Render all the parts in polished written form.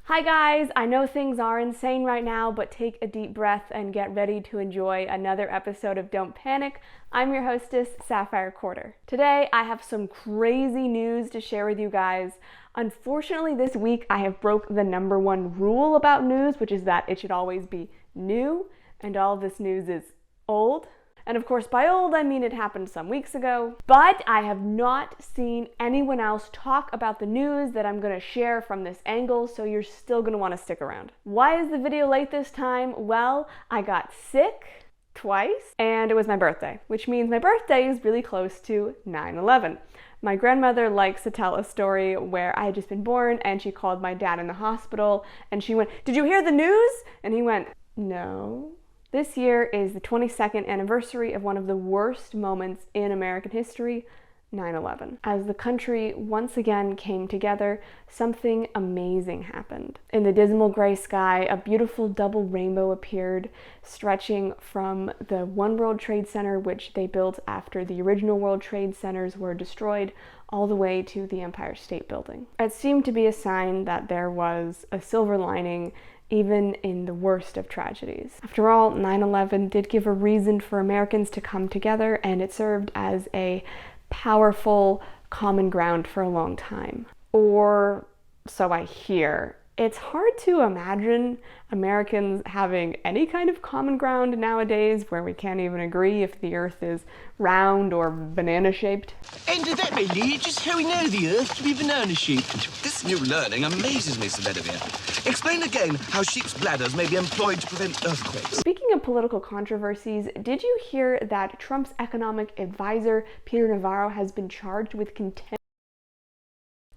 Hi guys, I know things are insane right now, but take a deep breath and get ready to enjoy another episode of Don't Panic. I'm your hostess, Sapphire Quarter. Today, I have some crazy news to share with you guys. Unfortunately, this week I have broke the number one rule about news, which is that it should always be new, and all of this news is old. And of course, by old, I mean it happened some weeks ago. But I have not seen anyone else talk about the news that I'm gonna share from this angle, so you're still gonna wanna stick around. Why is the video late this time? Well, I got sick twice, and it was my birthday, which means my birthday is really close to 9/11. My grandmother likes to tell a story where I had just been born, and she called my dad in the hospital, and she went, "Did you hear the news?" And he went, "No." This year is the 22nd anniversary of one of the worst moments in American history, 9/11. As the country once again came together, something amazing happened. In the dismal gray sky, a beautiful double rainbow appeared, stretching from the One World Trade Center, which they built after the original World Trade Centers were destroyed, all the way to the Empire State Building. It seemed to be a sign that there was a silver lining even in the worst of tragedies. After all, 9/11 did give a reason for Americans to come together, and it served as a powerful common ground for a long time. Or so I hear. It's hard to imagine Americans having any kind of common ground nowadays where we can't even agree if the earth is round or banana-shaped. And that may lead just how we know the earth to be banana-shaped. This new learning amazes me, Sir Bedivere. Explain again how sheep's bladders may be employed to prevent earthquakes. Speaking of political controversies, did you hear that Trump's economic advisor, Peter Navarro, has been charged with contempt?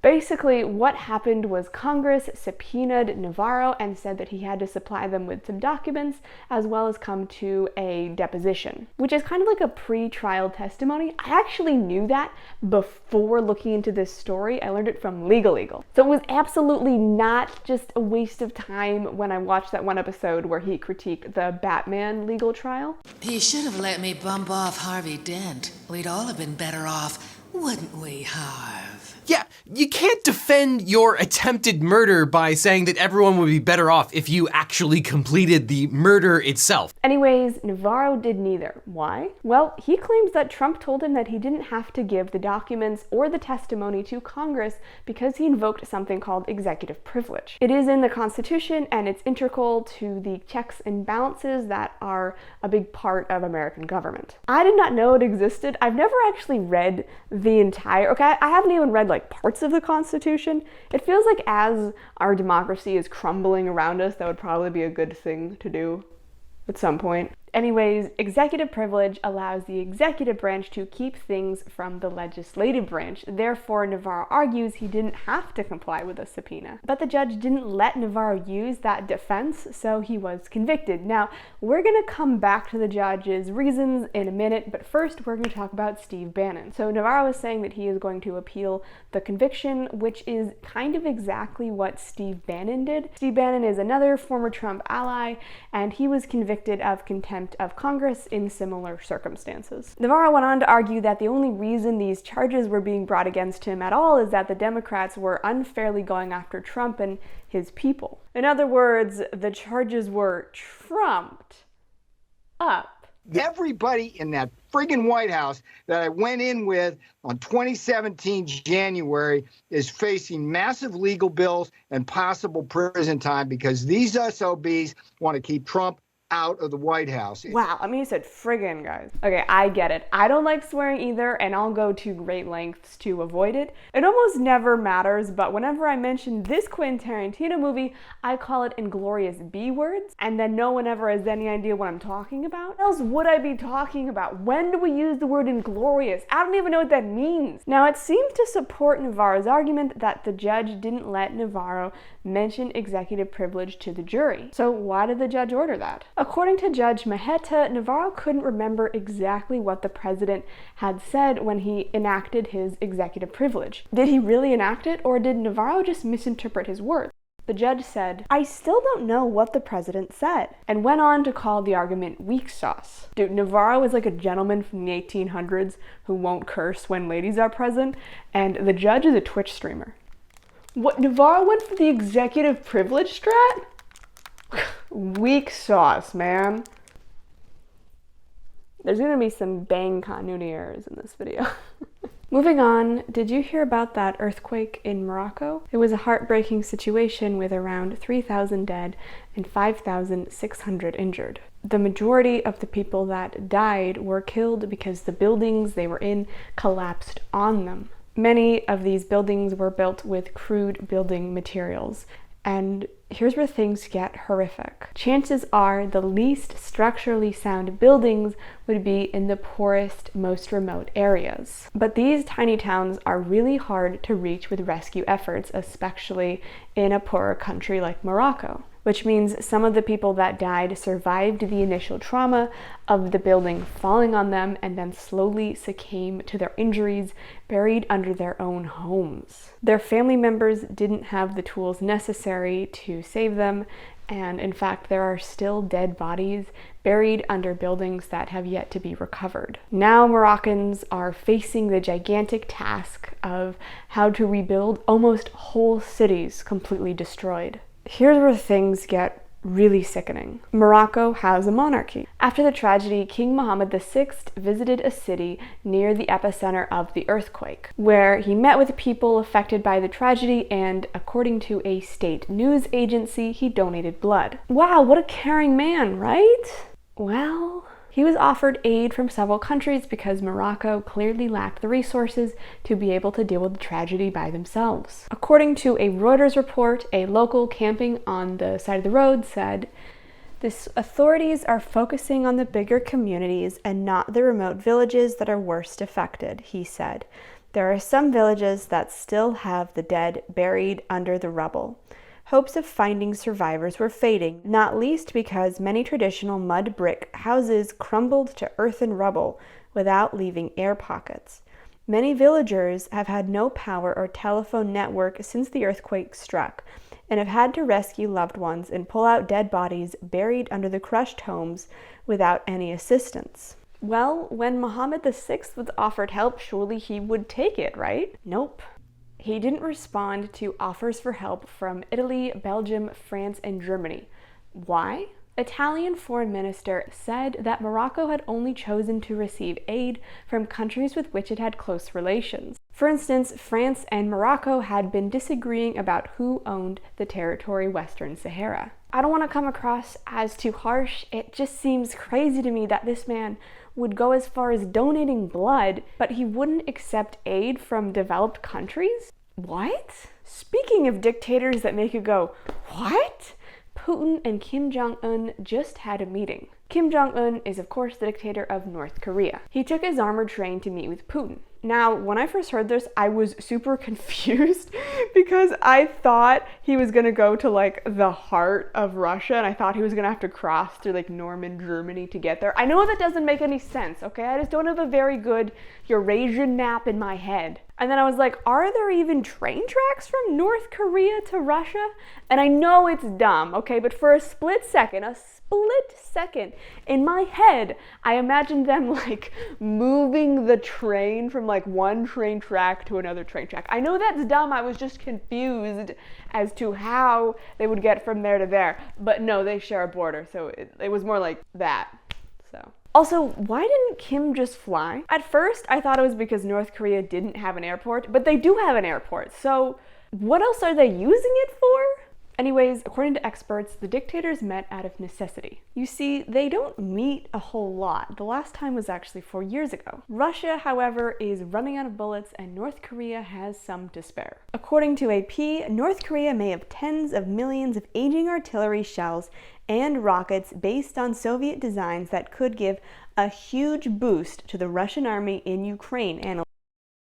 Basically, what happened was Congress subpoenaed Navaro and said that he had to supply them with some documents as well as come to a deposition, which is kind of like a pre-trial testimony. I actually knew that before looking into this story. I learned it from Legal. So it was absolutely not just a waste of time when I watched that one episode where he critiqued the Batman legal trial. He should have let me bump off Harvey Dent. We'd all have been better off, wouldn't we, Harv? Yeah, you can't defend your attempted murder by saying that everyone would be better off if you actually completed the murder itself. Anyways, Navarro did neither. Why? Well, he claims that Trump told him that he didn't have to give the documents or the testimony to Congress because he invoked something called executive privilege. It is in the Constitution, and it's integral to the checks and balances that are a big part of American government. I did not know it existed. I've never actually read the entire, I haven't even read parts of the Constitution. It feels like as our democracy is crumbling around us, that would probably be a good thing to do at some point. Anyways, executive privilege allows the executive branch to keep things from the legislative branch. Therefore, Navarro argues he didn't have to comply with a subpoena. But the judge didn't let Navarro use that defense, so he was convicted. Now, we're gonna come back to the judge's reasons in a minute, but first we're gonna talk about Steve Bannon. So Navarro is saying that he is going to appeal the conviction, which is kind of exactly what Steve Bannon did. Steve Bannon is another former Trump ally, and he was convicted of contempt of Congress in similar circumstances. Navarro went on to argue that the only reason these charges were being brought against him at all is that the Democrats were unfairly going after Trump and his people. In other words, the charges were trumped up. Everybody in that friggin' White House that I went in with on 2017 January is facing massive legal bills and possible prison time because these SOBs want to keep Trump out of the White House. Wow, I mean, you said friggin', guys. Okay, I get it. I don't like swearing either, and I'll go to great lengths to avoid it. It almost never matters, but whenever I mention this Quentin Tarantino movie, I call it Inglorious B words, and then no one ever has any idea what I'm talking about. What else would I be talking about? When do we use the word inglorious? I don't even know what that means. Now, it seems to support Navarro's argument that the judge didn't let Navarro mention executive privilege to the jury. So why did the judge order that? According to Judge Maheta, Navarro couldn't remember exactly what the president had said when he enacted his executive privilege. Did he really enact it, or did Navarro just misinterpret his words? The judge said, "I still don't know what the president said," and went on to call the argument weak sauce. Dude, Navarro is like a gentleman from the 1800s who won't curse when ladies are present, and the judge is a Twitch streamer. What, Navarro went for the executive privilege strat? Weak sauce, man. There's gonna be some bang continuity errors in this video. Moving on, did you hear about that earthquake in Morocco? It was a heartbreaking situation with around 3,000 dead and 5,600 injured. The majority of the people that died were killed because the buildings they were in collapsed on them. Many of these buildings were built with crude building materials. And here's where things get horrific. Chances are the least structurally sound buildings would be in the poorest, most remote areas. But these tiny towns are really hard to reach with rescue efforts, especially in a poorer country like Morocco, which means some of the people that died survived the initial trauma of the building falling on them and then slowly succumbed to their injuries, buried under their own homes. Their family members didn't have the tools necessary to save them, and in fact, there are still dead bodies buried under buildings that have yet to be recovered. Now Moroccans are facing the gigantic task of how to rebuild almost whole cities completely destroyed. Here's where things get really sickening. Morocco has a monarchy. After the tragedy, King Mohammed VI visited a city near the epicenter of the earthquake, where he met with people affected by the tragedy, and according to a state news agency, he donated blood. Wow, what a caring man, right? Well, he was offered aid from several countries because Morocco clearly lacked the resources to be able to deal with the tragedy by themselves. According to a Reuters report, a local camping on the side of the road said, "The authorities are focusing on the bigger communities and not the remote villages that are worst affected," he said. "There are some villages that still have the dead buried under the rubble." Hopes of finding survivors were fading, not least because many traditional mud brick houses crumbled to earth and rubble without leaving air pockets. Many villagers have had no power or telephone network since the earthquake struck, and have had to rescue loved ones and pull out dead bodies buried under the crushed homes without any assistance. Well, when Mohammed VI was offered help, surely he would take it, right? Nope. He didn't respond to offers for help from Italy, Belgium, France, and Germany. Why? Italian foreign minister said that Morocco had only chosen to receive aid from countries with which it had close relations. For instance, France and Morocco had been disagreeing about who owned the territory Western Sahara. I don't want to come across as too harsh. It just seems crazy to me that this man would go as far as donating blood, but he wouldn't accept aid from developed countries? What? Speaking of dictators that make you go, what? Putin and Kim Jong-un just had a meeting. Kim Jong-un is of course the dictator of North Korea. He took his armored train to meet with Putin. Now, when I first heard this, I was super confused because I thought he was gonna go to like the heart of Russia, and I thought he was gonna have to cross through like Norman Germany to get there. I know that doesn't make any sense, okay? I just don't have a very good Eurasian map in my head. And then I was like, are there even train tracks from North Korea to Russia? And I know it's dumb, okay? But for a split second, in my head, I imagined them like moving the train from like one train track to another train track. I know that's dumb. I was just confused as to how they would get from there to there. But no, they share a border, so it was more like that. So. Also, why didn't Kim just fly? At first, I thought it was because North Korea didn't have an airport, but they do have an airport, so what else are they using it for? Anyways, according to experts, the dictators met out of necessity. You see, they don't meet a whole lot. The last time was actually 4 years ago. Russia, however, is running out of bullets, and North Korea has some to spare. According to AP, North Korea may have tens of millions of aging artillery shells and rockets based on Soviet designs that could give a huge boost to the Russian army in Ukraine. And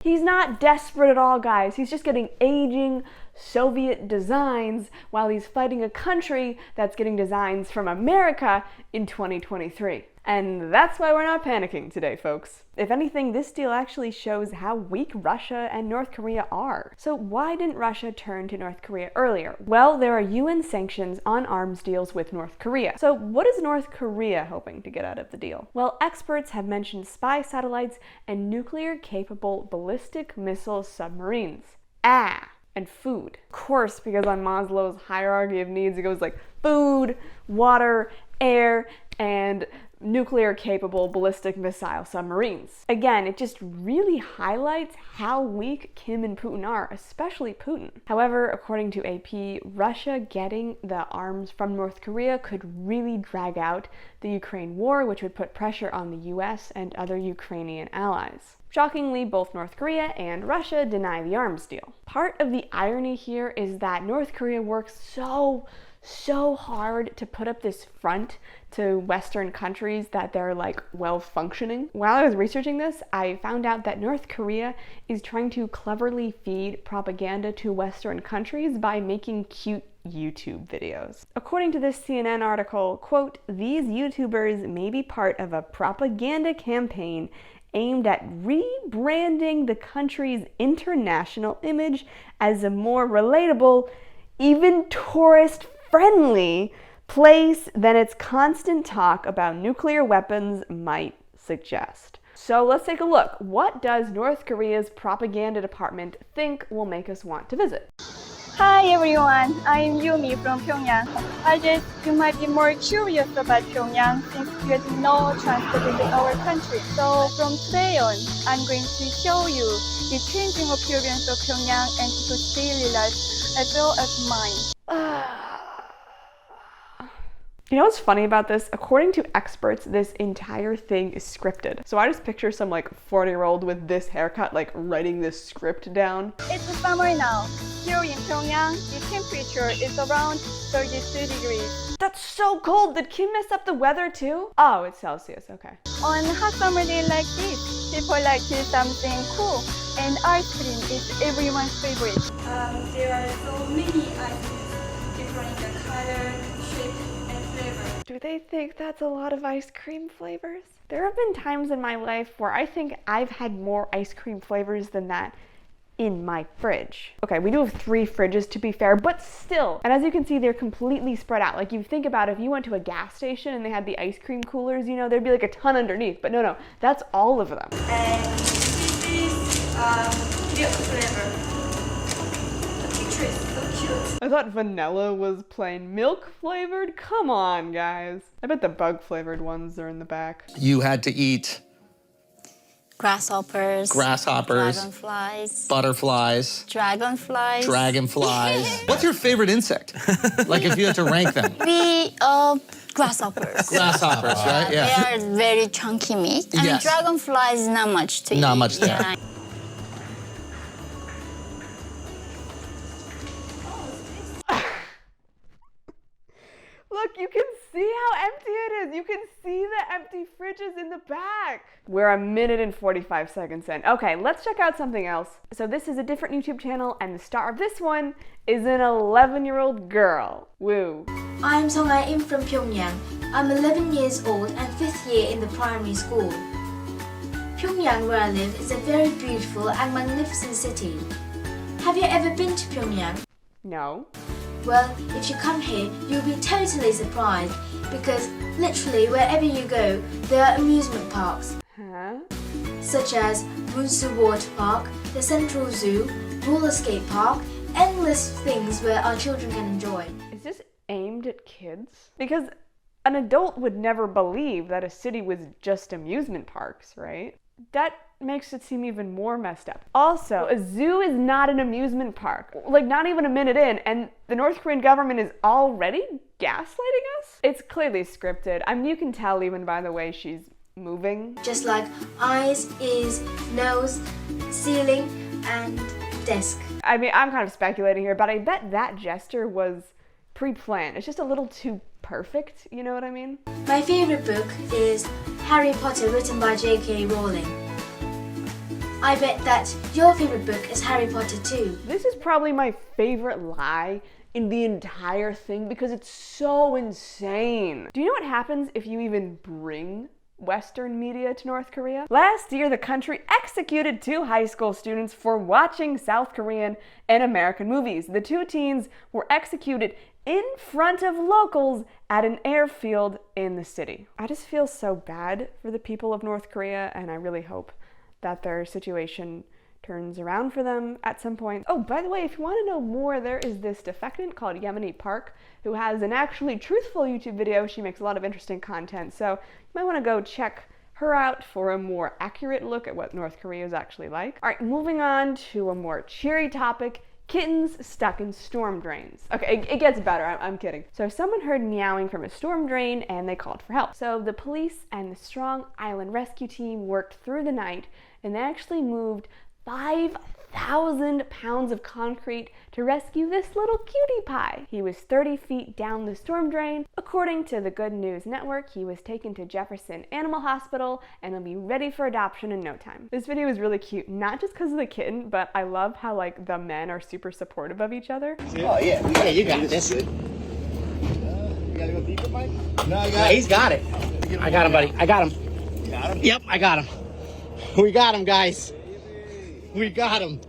he's not desperate at all, guys. He's just getting aging Soviet designs while he's fighting a country that's getting designs from America in 2023. And that's why we're not panicking today, folks. If anything, this deal actually shows how weak Russia and North Korea are. So why didn't Russia turn to North Korea earlier? Well, there are UN sanctions on arms deals with North Korea. So what is North Korea hoping to get out of the deal? Well, experts have mentioned spy satellites and nuclear-capable ballistic missile submarines. And food. Of course, because on Maslow's hierarchy of needs, it goes like food, water, air, and nuclear-capable ballistic missile submarines. Again, it just really highlights how weak Kim and Putin are, especially Putin. However, according to AP, Russia getting the arms from North Korea could really drag out the Ukraine war, which would put pressure on the US and other Ukrainian allies. Shockingly, both North Korea and Russia deny the arms deal. Part of the irony here is that North Korea works so hard to put up this front to Western countries that they're like well functioning. While I was researching this, I found out that North Korea is trying to cleverly feed propaganda to Western countries by making cute YouTube videos. According to this CNN article, quote, "These YouTubers may be part of a propaganda campaign aimed at rebranding the country's international image as a more relatable, even tourist-friendly place than its constant talk about nuclear weapons might suggest." So let's take a look. What does North Korea's propaganda department think will make us want to visit? Hi everyone, I'm Yumi from Pyongyang. I guess you might be more curious about Pyongyang since you had no chance to visit our country. So from today on, I'm going to show you the changing appearance of Pyongyang and people's daily life as well as mine. You know what's funny about this? According to experts, this entire thing is scripted. So I just picture some like 40-year-old with this haircut like writing this script down. It's the summer now. Here in Pyongyang, the temperature is around 32 degrees. That's so cold! Did Kim mess up the weather too? Oh, it's Celsius, okay. On a hot summer day like this, people like to do something cool, and ice cream is everyone's favorite. There are so many ice creams, different in the color, shape, and flavor. Do they think that's a lot of ice cream flavors? There have been times in my life where I think I've had more ice cream flavors than that in my fridge. Okay, we do have 3 fridges to be fair, but still. And as you can see, they're completely spread out. Like you think about if you went to a gas station and they had the ice cream coolers, you know, there'd be like a ton underneath, but no, that's all of them. And this is milk flavor. The picture is so cute. I thought vanilla was plain milk flavored. Come on, guys. I bet the bug flavored ones are in the back. You had to eat grasshoppers, dragonflies, butterflies, dragonflies. What's your favorite insect? Like if you had to rank them. Grasshoppers. Grasshoppers, right? Yeah. They are very chunky meat. And Yes. dragonflies, not much to eat. Not much there. Yeah. Look, you can see how empty it is. You can see the empty fridges in the back. We're 1 minute and 45 seconds in. Okay, let's check out something else. So this is a different YouTube channel, and the star of this one is an 11-year-old girl. Woo. I'm Song In from Pyongyang. I'm 11 years old and 5th year in the primary school. Pyongyang, where I live, is a very beautiful and magnificent city. Have you ever been to Pyongyang? No. Well, if you come here, you'll be totally surprised because literally wherever you go, there are amusement parks. Huh? Such as Munsu Water Park, the Central Zoo, roller skate park, endless things where our children can enjoy. Is this aimed at kids? Because an adult would never believe that a city was just amusement parks, right? That makes it seem even more messed up. Also, a zoo is not an amusement park. Like, not even a minute in, and the North Korean government is already gaslighting us? It's clearly scripted. I mean, you can tell even by the way she's moving. Just like eyes, ears, nose, ceiling, and desk. I mean, I'm kind of speculating here, but I bet that gesture was pre-planned. It's just a little too perfect, you know what I mean? My favorite book is Harry Potter, written by J.K. Rowling. I bet that your favorite book is Harry Potter too. This is probably my favorite lie in the entire thing because it's so insane. Do you know what happens if you even bring Western media to North Korea. Last year, the country executed 2 high school students for watching South Korean and American movies. The 2 teens were executed in front of locals at an airfield in the city. I just feel so bad for the people of North Korea, and I really hope that their situation turns around for them at some point. Oh, by the way, if you want to know more, there is this defectant called Yemeni Park who has an actually truthful YouTube video. She makes a lot of interesting content, so you might want to go check her out for a more accurate look at what North Korea is actually like. All right, moving on to a more cheery topic. Kittens stuck in storm drains. Okay, it gets better, I'm kidding. So someone heard meowing from a storm drain and they called for help. So the police and the Strong Island rescue team worked through the night and they actually moved 5,000 pounds of concrete to rescue this little cutie pie. He was 30 feet down the storm drain. According to the Good News Network, he was taken to Jefferson Animal Hospital and will be ready for adoption in no time. This video is really cute, not just because of the kitten, but I love how like the men are super supportive of each other. Oh yeah, you got this. You gotta go deeper, Mike? No, I got it. He's got it. I got him, buddy. I got him. You got him? Yep, I got him. We got him, guys. We got him.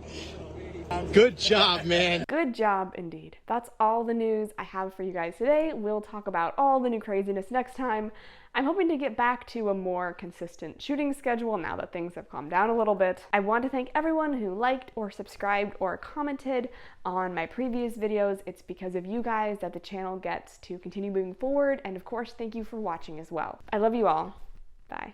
Good job, man. Good job indeed. That's all the news I have for you guys today. We'll talk about all the new craziness next time. I'm hoping to get back to a more consistent shooting schedule now that things have calmed down a little bit. I want to thank everyone who liked or subscribed or commented on my previous videos. It's because of you guys that the channel gets to continue moving forward, and of course, thank you for watching as well. I love you all. Bye.